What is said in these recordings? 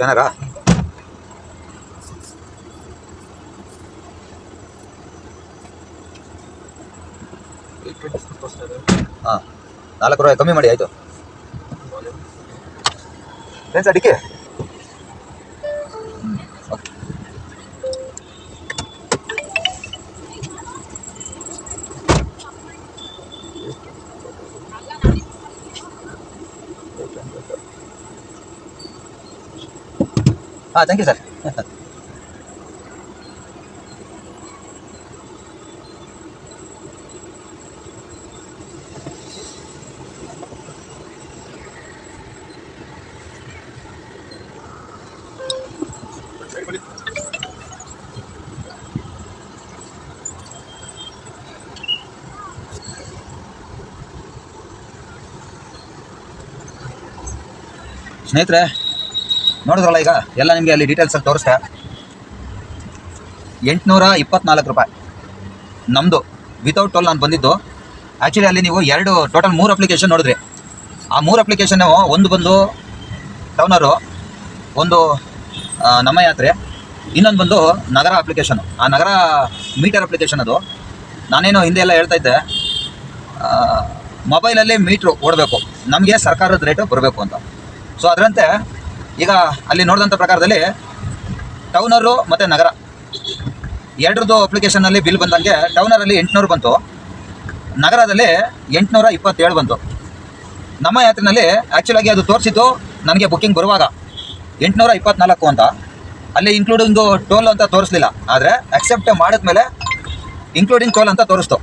ಸ್ಕ್ಯಾನರಾ ಹಾಂ 4 ರೂಪಾಯಿ ಕಮ್ಮಿ ಮಾಡಿ ಆಯಿತು ಫ್ರೆಂಡ್ಸ್ ಅಡಿಕೆ ಹಾಂ ಥ್ಯಾಂಕ್ ಯು ಸರ್ ಸ್ನೇಹಿತರೆ ನೋಡಿದ್ರಲ್ಲ ಈಗ ಎಲ್ಲ ನಿಮಗೆ ಅಲ್ಲಿ ಡೀಟೇಲ್ಸಲ್ಲಿ ತೋರಿಸ್ತೆ 824 ರೂಪಾಯಿ ನಮ್ಮದು ವಿತೌಟ್ ಟೋಲ್ ನಾನು ಬಂದಿದ್ದು. ಆ್ಯಕ್ಚುಲಿ ಅಲ್ಲಿ ನೀವು ಟೋಟಲ್ 3 ಅಪ್ಲಿಕೇಶನ್ ನೋಡಿದ್ರಿ. ಆ 3 ಅಪ್ಲಿಕೇಶನ್ನು ಒಂದು ಬಂದು ಟೌನರು, ಒಂದು ನಮ್ಮ ಯಾತ್ರೆ, ಇನ್ನೊಂದು ಬಂದು ನಗರ ಅಪ್ಲಿಕೇಶನು. ಆ ನಗರ ಮೀಟರ್ ಅಪ್ಲಿಕೇಶನ್ ಅದು. ನಾನೇನು ಹಿಂದೆ ಎಲ್ಲ ಹೇಳ್ತಾ ಇದ್ದೆ ಮೊಬೈಲಲ್ಲಿ ಮೀಟ್ರು ಓಡಬೇಕು, ನಮಗೆ ಸರ್ಕಾರದ ರೇಟು ಬರಬೇಕು ಅಂತ. ಸೊ ಅದರಂತೆ ಈಗ ಅಲ್ಲಿ ನೋಡಿದಂಥ ಪ್ರಕಾರದಲ್ಲಿ ಟೌನರು ಮತ್ತು ನಗರ ಎರಡರದ್ದು ಅಪ್ಲಿಕೇಶನಲ್ಲಿ ಬಿಲ್ ಬಂದಂಗೆ ಟೌನರಲ್ಲಿ 800 ಬಂತು, ನಗರದಲ್ಲಿ 827 ಬಂತು. ನಮ್ಮ ಯಾತ್ರೆಯಲ್ಲಿ ಆ್ಯಕ್ಚುಲಾಗಿ ಅದು ತೋರಿಸಿದ್ದು ನನಗೆ ಬುಕ್ಕಿಂಗ್ ಬರುವಾಗ 824 ಅಂತ. ಅಲ್ಲಿ ಇನ್ಕ್ಲೂಡಿಂಗು ಟೋಲ್ ಅಂತ ತೋರಿಸಲಿಲ್ಲ, ಆದರೆ ಅಕ್ಸೆಪ್ಟ್ ಮಾಡಿದ್ಮೇಲೆ ಇನ್ಕ್ಲೂಡಿಂಗ್ ಟೋಲ್ ಅಂತ ತೋರಿಸ್ತು.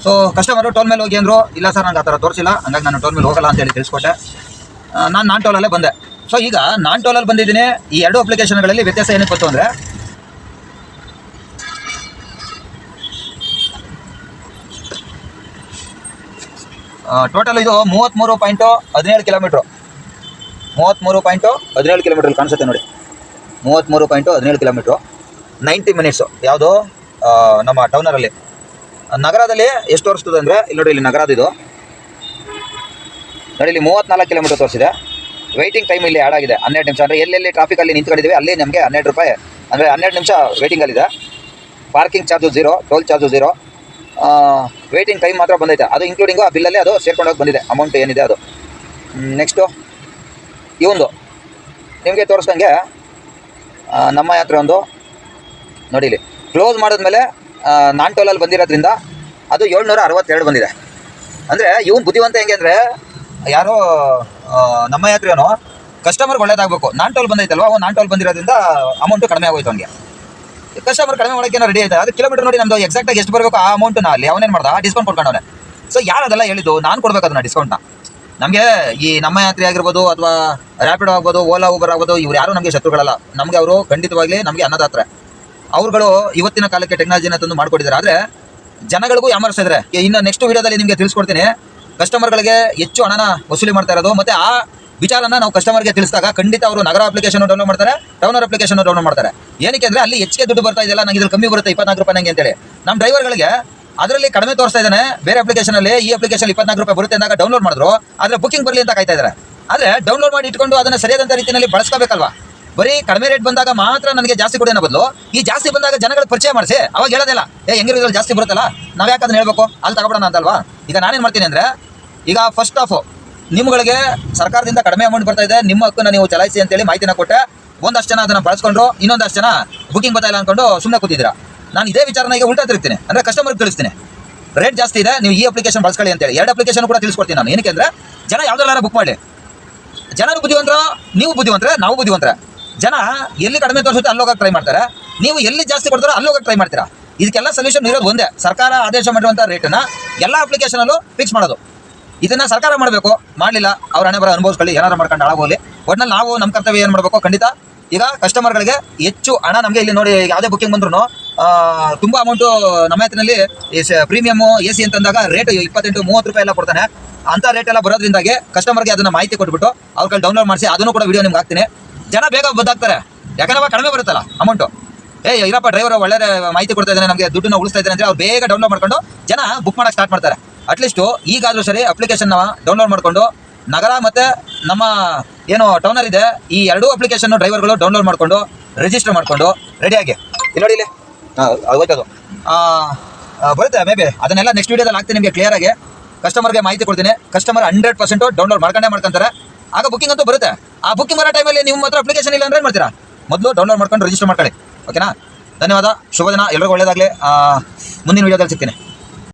ಸೊ ಕಸ್ಟಮರು ಟೋಲ್ ಮೇಲೆ ಹೋಗಿ ಅಂದರು, ಇಲ್ಲ ಸರ್ ನಂಗೆ ಆ ಥರ ತೋರಿಸಿಲ್ಲ, ಹಂಗಾಗಿ ನಾನು ಟೋಲ್ ಮೇಲೆ ಹೋಗಲ್ಲ ಅಂತೇಳಿ ತಿಳಿಸ್ಕೊಟ್ಟೆ. ನಾನು ನಾನ್ ಟೋಲಲ್ಲೇ ಬಂದೆ. ಸೊ ಈಗ ನಾನ್ ಟೋಲಲ್ಲಿ ಬಂದಿದ್ದೀನಿ. ಈ 2 ಅಪ್ಲಿಕೇಶನ್ಗಳಲ್ಲಿ ವ್ಯತ್ಯಾಸ ಏನಕ್ಕೆ ಗೊತ್ತು ಅಂದರೆ ಟೋಟಲ್ ಇದು 33.17 ಕಿಲೋಮೀಟ್ರು. 33.17 ಕಿಲೋಮೀಟ್ರಲ್ಲಿ ಕಾಣಿಸುತ್ತೆ ನೋಡಿ. 33.17 ಕಿಲೋಮೀಟ್ರು, 90 ಮಿನಿಟ್ಸು. ಯಾವುದು ನಮ್ಮ ಟೌನರಲ್ಲಿ. ನಗರದಲ್ಲಿ ಎಷ್ಟು ತೋರಿಸ್ತದೆ ಅಂದರೆ ಇಲ್ಲಿ ನೋಡಿ, ಇಲ್ಲಿ ನಗರದ್ದು ಇದು ನೋಡಿ, ಇಲ್ಲಿ 34 ಕಿಲೋಮೀಟರ್ ತೋರಿಸಿದೆ. ವೆಯ್ಟಿಂಗ್ ಟೈಮ್ ಇಲ್ಲಿ ಆ್ಯಡ್ ಆಗಿದೆ 12 ನಿಮಿಷ. ಅಂದರೆ ಎಲ್ಲೆಲ್ಲಿ ಟ್ರಾಫಿಕಲ್ಲಿ ನಿಂತ್ಕೊಂಡಿದ್ದೀವಿ ಅಲ್ಲಿ ನಮಗೆ 12 ರೂಪಾಯಿ, ಅಂದರೆ 12 ನಿಮಿಷ ವೆಯ್ಟಿಂಗಲ್ಲಿದೆ. Parking charge 0, toll charge 0. Waiting time ಮಾತ್ರ ಬಂದೈತೆ, ಅದು ಇನ್ಕ್ಲೂಡಿಂಗು ಆ ಬಿಲ್ಲಲ್ಲಿ ಅದು ಸೇರ್ಕೊಂಡೋಗಿ ಬಂದಿದೆ ಅಮೌಂಟ್ ಏನಿದೆ ಅದು. ನೆಕ್ಸ್ಟು ಇವೊಂದು ನಿಮಗೆ ತೋರಿಸ್ದಂಗೆ ನಮ್ಮ ಯಾತ್ರೆ ಒಂದು ನೋಡಿ, ಇಲ್ಲಿ ಕ್ಲೋಸ್ ಮಾಡಿದ್ಮೇಲೆ ನಾನ್ ಟೋಲಲ್ಲಿ ಬಂದಿರೋದ್ರಿಂದ ಅದು 762 ಬಂದಿದೆ. ಅಂದರೆ ಇವನು ಬುದ್ಧಿವಂತ ಹೆಂಗೆ ಅಂದರೆ, ಯಾರೋ ನಮ್ಮ ಯಾತ್ರೆಯೋ ಕಸ್ಟಮರ್ಗೆ ಒಳ್ಳೇದಾಗಬೇಕು. ನಾನ್ ಟೋಲ್ ಬಂದೈತಲ್ವ, ಅವ್ನು ನಾನ್ ಟೋಲ್ ಬಂದಿರೋದ್ರಿಂದ ಅಮೌಂಟು ಕಡಿಮೆ ಆಗೋಯ್ತು. ಅವ್ನಿಗೆ ಕಸ್ಟಮರ್ ಕಡಿಮೆ ಮಾಡೋಕ್ಕೆ ರೆಡಿ ಆಯ್ತು. ಅದು ಕಿಲೋಮೀಟರ್ ನೋಡಿ ನಮ್ಮದು ಎಕ್ಸಾಕ್ಟಾಗಿ ಎಷ್ಟು ಬರಬೇಕು ಆ ಅಮೌಂಟನ್ನ ಅಲ್ಲಿ ಅವನೇನು ಮಾಡ್ದ, ಡಿಸ್ಕೌಂಟ್ ಕೊಡ್ಕೊಂಡವನೆ. ಸೊ ಯಾರು ಅದೆಲ್ಲ ಹೇಳಿದ್ದು, ನಾನು ಕೊಡಬೇಕು ಅದನ್ನ ಡಿಸ್ಕೌಂಟ್ನ. ನಮಗೆ ಈ ನಮ್ಮ ಯಾತ್ರೆ ಆಗಿರ್ಬೋದು ಅಥವಾ ರ್ಯಾಪಿಡೋ ಆಗ್ಬೋದು, ಓಲಾ ಊಬರ್ ಆಗ್ಬೋದು, ಇವ್ರು ಯಾರು ನಮಗೆ ಶತ್ರುಗಳಲ್ಲ. ನಮಗೆ ಅವರು ಖಂಡಿತವಾಗ್ಲಿ ನಮಗೆ ಅನ್ನದಾತ್ರೆ. ಅವ್ರುಗಳು ಇವತ್ತಿನ ಕಾಲಕ್ಕೆ ಟೆಕ್ನಾಲಜಿನ ತಂದು ಮಾಡಿಕೊಟ್ಟಿದ್ದಾರೆ. ಆದರೆ ಜನಗಳಿಗೂ ಯಾಮರ್ಸಿದ್ರೆ. ಇನ್ನು ನೆಕ್ಸ್ಟ್ ವೀಡಿಯೋದಲ್ಲಿ ನಿಮಗೆ ತಿಳಿಸ್ಕೊಡ್ತೀನಿ ಕಸ್ಟಮರ್ಗಳಿಗೆ ಹೆಚ್ಚು ಹಣನ ವಸೂಲಿ ಮಾಡ್ತಾ ಇರೋದು. ಮತ್ತು ಆ ವಿಚಾರನ ನಾವು ಕಸ್ಟಮರ್ಗೆ ತಿಳಿಸಿದಾಗ ಖಂಡಿತ ಅವರು ನಗರ ಅಪ್ಲಿಕೇಶನ್ ಡೌನ್ಲೋಡ್ ಮಾಡ್ತಾರೆ, ಟೌನರ್ ಅಪ್ಲಿಕೇಶನ್ ಡೌನ್ಲೋಡ್ ಮಾಡ್ತಾರೆ. ಏನಕ್ಕೆ ಅಂದರೆ ಅಲ್ಲಿ ಹೆಚ್ಚಿಗೆ ದುಡ್ಡು ಬರ್ತಾ ಇದೆಯಲ್ಲ, ನನಗೆ ಇದ್ರಲ್ಲಿ ಕಮ್ಮಿ ಬರುತ್ತೆ 24 ರೂಪಾಯಿ ನನಗೆ ಅಂತೇಳಿ. ನಮ್ಮ ಡ್ರೈವರ್ಗಳಿಗೆ ಅದರಲ್ಲಿ ಕಡಿಮೆ ತೋರಿಸ್ತಾ ಇದ್ದಾನೆ. ಬೇರೆ ಅಪ್ಲಿಕೇಶನಲ್ಲಿ ಈ ಅಪ್ಲಿಕೇಶನ್ 24 ರೂಪಾಯಿ ಬರುತ್ತೆ ಅಂದಾಗ ಡೌನ್ಲೋಡ್ ಮಾಡಿದ್ರು, ಆದರೆ ಬುಕ್ಕಿಂಗ್ ಬರಲಿ ಅಂತ ಕಾಯ್ತಾ ಇದ್ದಾರೆ. ಆದರೆ ಡೌನ್ಲೋಡ್ ಮಾಡಿ ಇಟ್ಕೊಂಡು ಅದನ್ನು ಸರಿಯಾದಂಥ ರೀತಿಯಲ್ಲಿ ಬಳಸ್ಕೋಬೇಕಲ್ವಾ. ಬರೀ ಕಡಿಮೆ ರೇಟ್ ಬಂದಾಗ ಮಾತ್ರ ನನಗೆ ಜಾಸ್ತಿ ಕೊಡೋಣ ಬದಲು ಈ ಜಾಸ್ತಿ ಬಂದಾಗ ಜನಗಳು ಪರಿಚಯ ಮಾಡಿಸಿ ಅವಾಗ ಹೇಳೋದಿಲ್ಲ, ಹೆಂಗಿರೋದ್ರಲ್ಲಿ ಜಾಸ್ತಿ ಬರುತ್ತಲ್ಲ, ನಾವು ಯಾಕೆ ಅದನ್ನ ಹೇಳ್ಬೇಕು, ಅಲ್ಲಿ ತಗೊಬಿಡೋಣ ಅಂತಲ್ವಾ. ಈಗ ನಾನೇನು ಮಾಡ್ತೀನಿ ಅಂದರೆ, ಈಗ ಫಸ್ಟ್ ಆಫು ನಿಮ್ಗಳಿಗೆ ಸರ್ಕಾರದಿಂದ ಕಡಿಮೆ ಅಮೌಂಟ್ ಬರ್ತಾ ಇದೆ, ನಿಮ್ಮ ಹಕ್ಕನ್ನು ನೀವು ಚಲಾಯಿಸಿ ಅಂತೇಳಿ ಮಾಹಿತಿನ ಕೊಟ್ಟೆ. ಒಂದಷ್ಟು ಜನ ಅದನ್ನು ಬಳಸ್ಕೊಂಡ್ರು, ಇನ್ನೊಂದಷ್ಟು ಜನ ಬುಕ್ಕಿಂಗ್ ಬರ್ತಾ ಇಲ್ಲ ಅಂದ್ಕೊಂಡು ಸುಮ್ಮನೆ ಕೂತಿದ್ದೀರಾ. ನಾನು ಇದೇ ವಿಚಾರನ ಈಗ ಉಲ್ಟಾ ತಿರುಗ್ತೀನಿ, ಅಂದರೆ ಕಸ್ಟಮರ್ಗೆ ತಿಳಿಸ್ತೀನಿ ರೇಟ್ ಜಾಸ್ತಿ ಇದೆ, ನೀವು ಈ ಅಪ್ಲಿಕೇಶನ್ ಬಳಸ್ಕೊಳ್ಳಿ ಅಂತೇಳಿ. 2 ಅಪ್ಲಿಕೇಶನ್ ಕೂಡ ತಿಳಿಸ್ಕೊಡ್ತೀನಿ ನಾನು. ಏನಕ್ಕೆ ಅಂದರೆ ಜನ ಯಾವುದೆಲ್ಲ ಬುಕ್ ಮಾಡಿ, ಜನರು ಬುದ್ಧಿವಂತರ, ನೀವು ಬುದ್ಧಿವಂತರೆ, ನಾವು ಬುದ್ಧಿವಂತರೆ. ಜನ ಎಲ್ಲಿ ಕಡಿಮೆ ತೋರಿಸುತ್ತೆ ಅಲ್ಲೋಗಕ್ಕೆ ಟ್ರೈ ಮಾಡ್ತಾರೆ, ನೀವು ಎಲ್ಲಿ ಜಾಸ್ತಿ ಕೊಡ್ತಾರೋ ಅಲ್ಲೋಗಕ್ಕೆ ಟ್ರೈ ಮಾಡ್ತೀರಾ. ಇದಕ್ಕೆಲ್ಲ ಸೊಲ್ಯೂಷನ್ ಇರೋದು ಒಂದೇ, ಸರ್ಕಾರ ಆದೇಶ ಮಾಡಿರುವಂಥ ರೇಟನ್ನು ಎಲ್ಲ ಅಪ್ಲಿಕೇಶನಲ್ಲೂ ಫಿಕ್ಸ್ ಮಾಡೋದು. ಇದನ್ನು ಸರ್ಕಾರ ಮಾಡಬೇಕು, ಮಾಡಲಿಲ್ಲ ಅವ್ರ ಹಣೆ ಬರೋ ಅನುಭವಿಸ್ಕೊಳ್ಳಿ, ಏನಾರು ಮಾಡ್ಕೊಂಡು ಹಾಳಾಗೋಲಿ. ಒಟ್ಟಿನಲ್ಲಿ ನಾವು ನಮ್ಮ ಕರ್ತವ್ಯ ಏನು ಮಾಡಬೇಕು, ಖಂಡಿತ ಈಗ ಕಸ್ಟಮರ್ಗಳಿಗೆ ಹೆಚ್ಚು ಹಣ ನಮಗೆ ಇಲ್ಲಿ ನೋಡಿ, ಯಾವುದೇ ಬುಕ್ಕಿಂಗ್ ಬಂದ್ರೂ ತುಂಬ ಅಮೌಂಟು ನಮ್ಮ ಹತ್ತಿರಲ್ಲಿ ಪ್ರೀಮಿಯಮು AC ಅಂತಂದಾಗ ರೇಟ್ 28-30 ರೂಪಾಯಿ ಎಲ್ಲ ಕೊಡ್ತಾನೆ. ಅಂಥ ರೇಟ್ ಎಲ್ಲ ಬರೋದ್ರಿಂದಾಗಿ ಕಸ್ಟಮರ್ಗೆ ಅದನ್ನು ಮಾಹಿತಿ ಕೊಟ್ಬಿಟ್ಟು ಅವ್ರ ಕೈಲಿ ಡೌನ್ಲೋಡ್ ಮಾಡಿಸಿ ಅದನ್ನು ಕೂಡ ವಿಡಿಯೋ ನಿಮ್ಗೆ ಹಾಕ್ತೀನಿ. ಜನ ಬೇಗ ಬದ್ದಾಗ್ತಾರೆ, ಯಾಕಂದ್ರೆ ಕಡಿಮೆ ಬರುತ್ತಲ್ಲ ಅಮೌಂಟು. ಇರಪ್ಪ ಡ್ರೈವರ್ ಒಳ್ಳೆ ಮಾಹಿತಿ ಕೊಡ್ತಾ ಇದ್ದಾನೆ, ನಮಗೆ ದುಡ್ಡನ್ನ ಉಳಿಸ್ತಾ ಇದ್ದಾನೆ ಅಂದರೆ ಅವ್ರು ಬೇಗ ಡೌನ್ಲೋಡ್ ಮಾಡ್ಕೊಂಡು ಜನ ಬುಕ್ ಮಾಡೋಕ್ಕೆ ಸ್ಟಾರ್ಟ್ ಮಾಡ್ತಾರೆ. ಅಟ್ಲೀಸ್ಟು ಈಗಾದರೂ ಸರಿ ಅಪ್ಲಿಕೇಶನ್ನ ಡೌನ್ಲೋಡ್ ಮಾಡಿಕೊಂಡು ನಗರ ಮತ್ತು ನಮ್ಮ ಏನು ಟೌನರ್ ಇದೆ, ಈ ಎರಡೂ ಅಪ್ಲಿಕೇಶನ್ ಡ್ರೈವರ್ಗಳು ಡೌನ್ಲೋಡ್ ಮಾಡಿಕೊಂಡು ರಿಜಿಸ್ಟರ್ ಮಾಡಿಕೊಂಡು ರೆಡಿಯಾಗಿ ಇಲ್ಲಿ ನೋಡಿ ಇಲ್ಲಿ ಹೋಯ್ತದು ಬರುತ್ತೆ ಮೇ ಬಿ. ಅದನ್ನೆಲ್ಲ ನೆಕ್ಸ್ಟ್ ವೀಡಿಯೋದಲ್ಲಿ ಹಾಕ್ತೀನಿ ನಿಮಗೆ ಕ್ಲಿಯರ್ ಆಗಿ. ಕಸ್ಟಮರ್ಗೆ ಮಾಹಿತಿ ಕೊಡ್ತೀನಿ. ಕಸ್ಟಮರ್ 100% ಡೌನ್ಲೋಡ್ ಮಾಡ್ಕೊಂತಾರೆ. ಆಗ ಬುಕ್ಕಿಂಗ್ ಅಂತೂ ಬರುತ್ತೆ. ಆ ಬುಕ್ಕಿಂಗ್ ಮಾಡೋ ಟೈಮಲ್ಲಿ ನಿಮ್ಮ ಹತ್ರ ಅಪ್ಲಿಕೇಶನ್ ಇಲ್ಲ ಅಂದ್ರೆ ಏನು ಮಾಡ್ತೀರಾ? ಮೊದಲು ಡೌನ್ಲೋಡ್ ಮಾಡ್ಕೊಂಡು ರಿಜಿಸ್ಟರ್ ಮಾಡ್ಕೊಳ್ಳಿ. ಓಕೆನಾ? ಧನ್ಯವಾದ. ಶುಭ ದಿನ. ಎಲ್ರಿಗೂ ಒಳ್ಳೆಯದಾಗಲಿ. ಮುಂದಿನ ವೀಡಿಯೋದಲ್ಲಿ ಸಿಗ್ತೀನಿ.